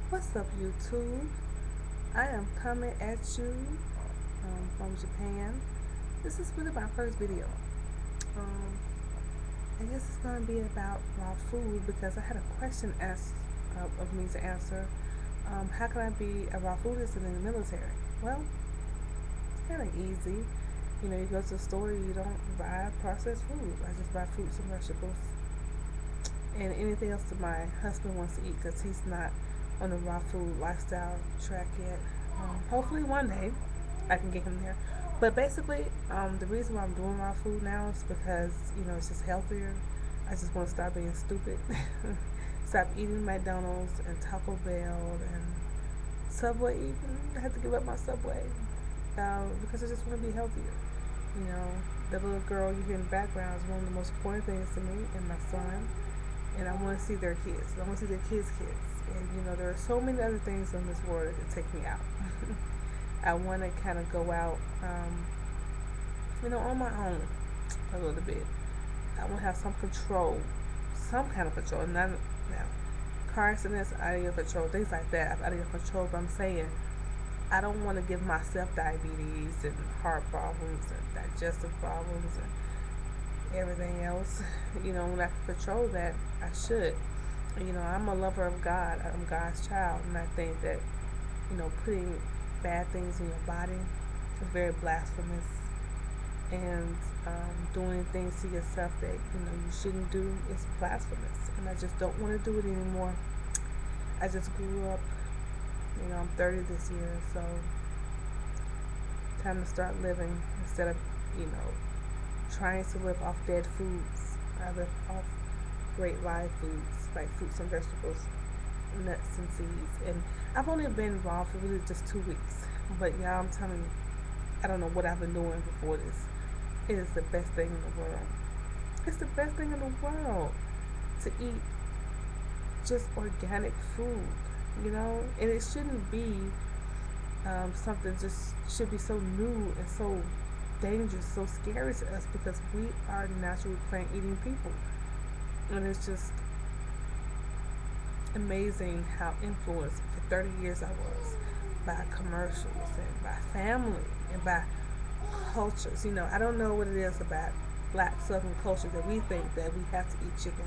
What's up, YouTube? I am coming at you from Japan. This is really my first video. Um, I guess it's going to be about raw food because I had a question asked of me to answer. How can I be a raw foodist in the military? Well, it's kind of easy. You go to the store, you don't buy processed food. I just buy fruits and vegetables and anything else that my husband wants to eat because he's not on the raw food lifestyle track yet. Hopefully one day I can get him there. But basically, the reason why I'm doing raw food now is because it's just healthier. I just want to stop being stupid, stop eating McDonald's and Taco Bell and Subway. Even I have to give up my Subway because I just want to be healthier. You know, the little girl you hear in the background is one of the most important things to me and my son, and I want to see their kids. I want to see their kids. And there are so many other things in this world that can take me out. I want to kind of go out, on my own a little bit. I want to have some control, some kind of control. Not now, car accidents out of your control, things like that out of your control. But I'm saying I don't want to give myself diabetes and heart problems and digestive problems and everything else. When I can control that, I should. I'm a lover of God. I'm God's child, and I think that putting bad things in your body is very blasphemous, and doing things to yourself that you shouldn't do is blasphemous. And I just don't want to do it anymore. I just grew up. I'm 30 this year, so time to start living instead of trying to live off dead foods. I live off great live foods like fruits and vegetables, nuts and seeds. And I've only been raw for really just 2 weeks. But y'all, I'm telling you, I don't know what I've been doing before this. It is the best thing in the world. It's the best thing in the world to eat just organic food, And it shouldn't be something just should be so new and so dangerous, so scary to us because we are naturally plant eating people. And it's just amazing how influenced for 30 years I was by commercials and by family and by cultures. I don't know what it is about black southern culture that we think that we have to eat chicken.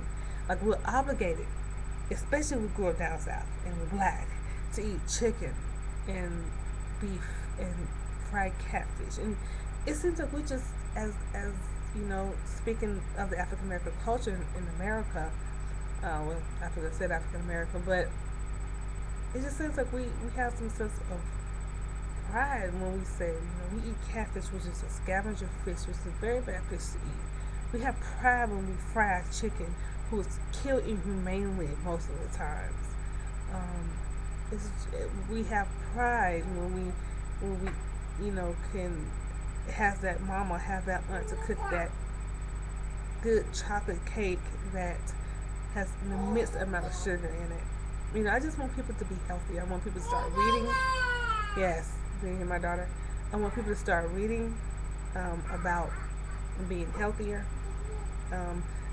Like we're obligated, especially if we grew up down south and we're black, to eat chicken and beef and fried catfish. And it seems like we just as speaking of the African American culture in America, well, I forgot to say African American, but it just seems like we have some sense of pride when we say, we eat catfish, which is a scavenger fish, which is a very bad fish to eat. We have pride when we fry chicken, who is killed inhumanely most of the times. Um, we have pride when we can have that mama, have that aunt to cook that good chocolate cake that has an immense amount of sugar in it. I just want people to be healthy. I want people to start reading. Yes, do you hear my daughter? I want people to start reading about being healthier,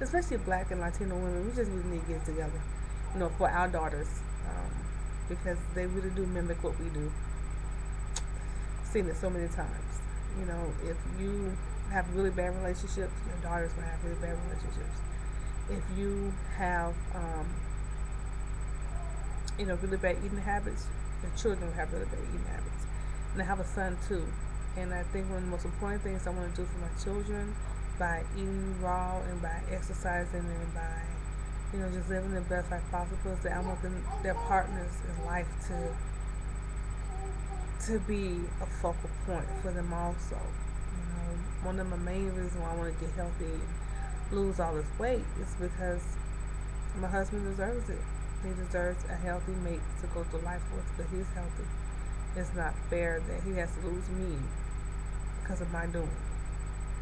especially black and Latino women. We just really need to get together, for our daughters, because they really do mimic what we do. I've seen it so many times. If you have really bad relationships, your daughter's gonna have really bad relationships. If you have really bad eating habits, your children will have really bad eating habits. And I have a son too. And I think one of the most important things I want to do for my children by eating raw and by exercising and by just living the best life possible is that I want them, their partners in life to be a focal point for them also. One of my main reasons why I want to get healthy and lose all this weight is because my husband deserves it. He deserves a healthy mate to go through life with, but he's healthy. It's not fair that he has to lose me because of my doing.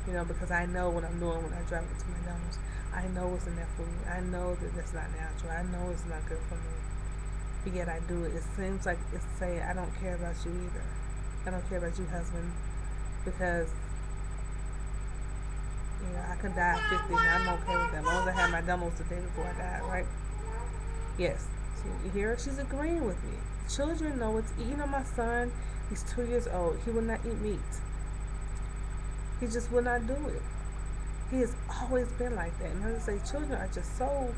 Because I know what I'm doing when I drive into McDonald's. I know what's in that food. I know that it's not natural. I know it's not good for me. But yet I do it. It seems like it's saying I don't care about you either. I don't care about you, husband, because I could die at 50 and I'm okay with that. As long as I have McDonald's the day before I die, right? Yes. You hear her? She's agreeing with me. Children know what to eat. You know, my son, he's 2 years old. He will not eat meat. He just will not do it. He has always been like that. And I just say, children are just so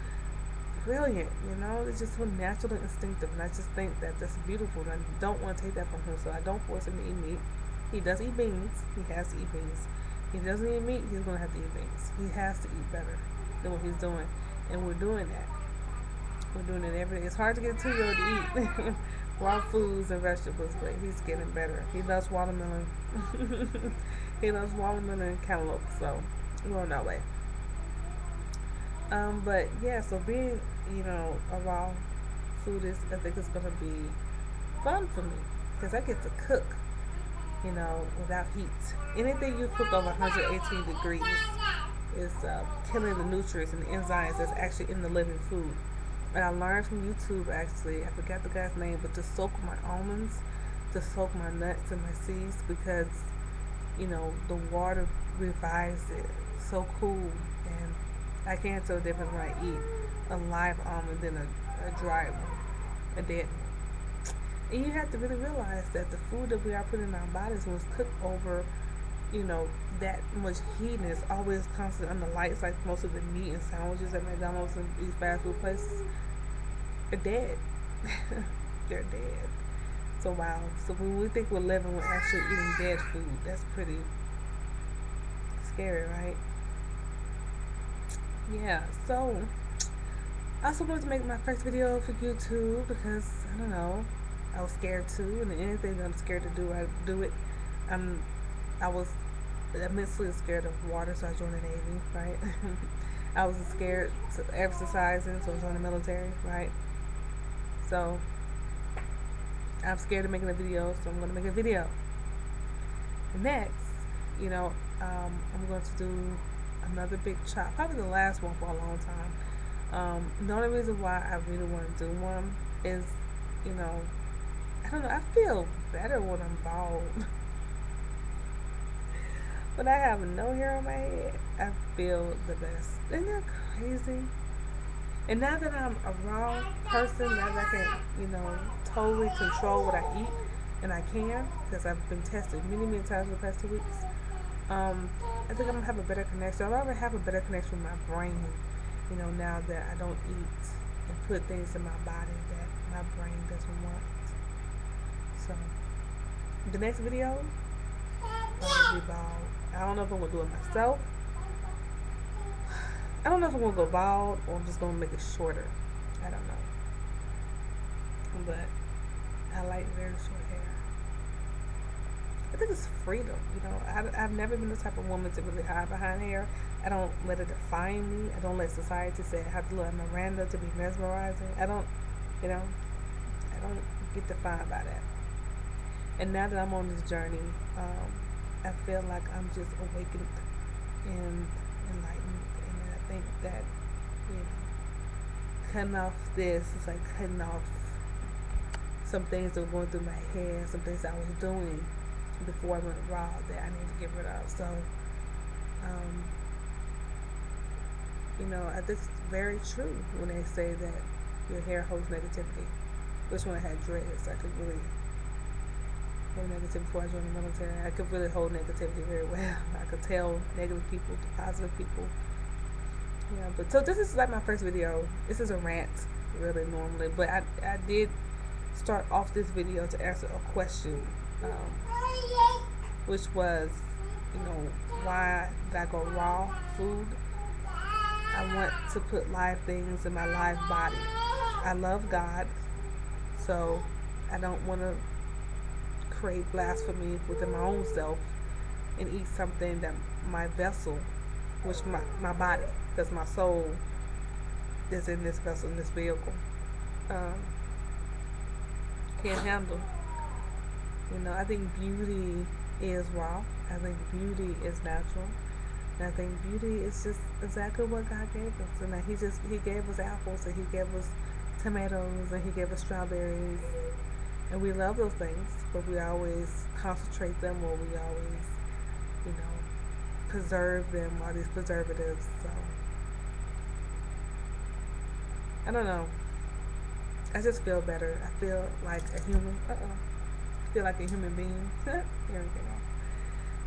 brilliant, you know? It's just so natural and instinctive. And I just think that that's beautiful. And I don't want to take that from him, so I don't force him to eat meat. He does eat beans. He has to eat beans. If he doesn't eat meat, he's going to have to eat beans. He has to eat better than what he's doing. And we're doing that. We're doing it every day. It's hard to get a 2-year-old to eat raw foods and vegetables, but he's getting better. He loves watermelon. He loves watermelon and cantaloupe, so we're on our way. But yeah, so being, a raw food is, I think it's gonna be fun for me because I get to cook, without heat. Anything you cook over 118 degrees is killing the nutrients and the enzymes that's actually in the living food. And I learned from YouTube actually, I forgot the guy's name, but to soak my almonds, to soak my nuts and my seeds because, the water revives it. So cool. And I can't tell the difference when I eat a live almond than a dry one, a dead one. And you have to really realize that the food that we are putting in our bodies was cooked over, that much heat and it's always constant on the lights like most of the meat and sandwiches at McDonald's and these fast food places are dead. They're dead. So wow. So when we think we're living, we're actually eating dead food. That's pretty scary, right? Yeah. So I also wanted to make my first video for YouTube because I don't know. I was scared too, and anything that I'm scared to do, I do it. I'm, I was immensely scared of water, so I joined the Navy, right? I was scared to exercising, so I joined the military, right? So I'm scared of making a video, so I'm gonna make a video. Next, I'm going to do another big chop, probably the last one for a long time. The only reason why I really want to do one is, you know, I don't know, I feel better when I'm bald. When I have no hair on my head, I feel the best. Isn't that crazy? And now that I'm a raw person, now that I can, totally control what I eat, and I can, because I've been tested many, many times in the past 2 weeks, I think I'm going to have a better connection. I'll already have a better connection with my brain, now that I don't eat and put things in my body that my brain doesn't want. So, the next video, I'll be bald. I don't know if I'm going to do it myself. I don't know if I'm going to go bald or I'm just going to make it shorter. I don't know. But I like very short hair. I think it's freedom, I've never been the type of woman to really hide behind hair. I don't let it define me. I don't let society say I have to look like Miranda to be mesmerizing. I don't get defined by that. And now that I'm on this journey, I feel like I'm just awakened and enlightened. And I think that, cutting off this is like cutting off some things that were going through my head, some things I was doing before I went raw that I need to get rid of. So, I think it's very true when they say that your hair holds negativity. Which when I had dreads, I could really hold negativity before I joined the military. I could really hold negativity very well. I could tell negative people to positive people. Yeah, but so this is like my first video. This is a rant, really, normally. But I did start off this video to answer a question, which was, why did I go raw food? I want to put live things in my live body. I love God, so I don't want to create blasphemy within my own self and eat something that my vessel, which my body, because my soul is in this vessel, in this vehicle, can't handle. I think beauty is raw. I think beauty is natural. And I think beauty is just exactly what God gave us. And He gave us apples, and He gave us tomatoes, and He gave us strawberries. And we love those things, but we always concentrate them, or we always, preserve them, all these preservatives. So, I don't know. I just feel better. I feel like a human. I feel like a human being. Everything wrong.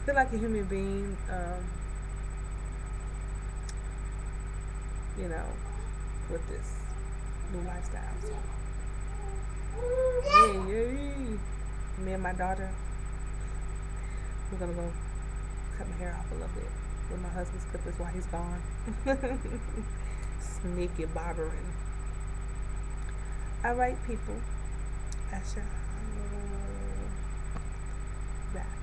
I feel like a human being. You know, with this new lifestyle. So, yeah. Me and my daughter, we're gonna go cut my hair off a little bit with my husband's clippers while he's gone. Sneaky barbering. All right, people. I shall back.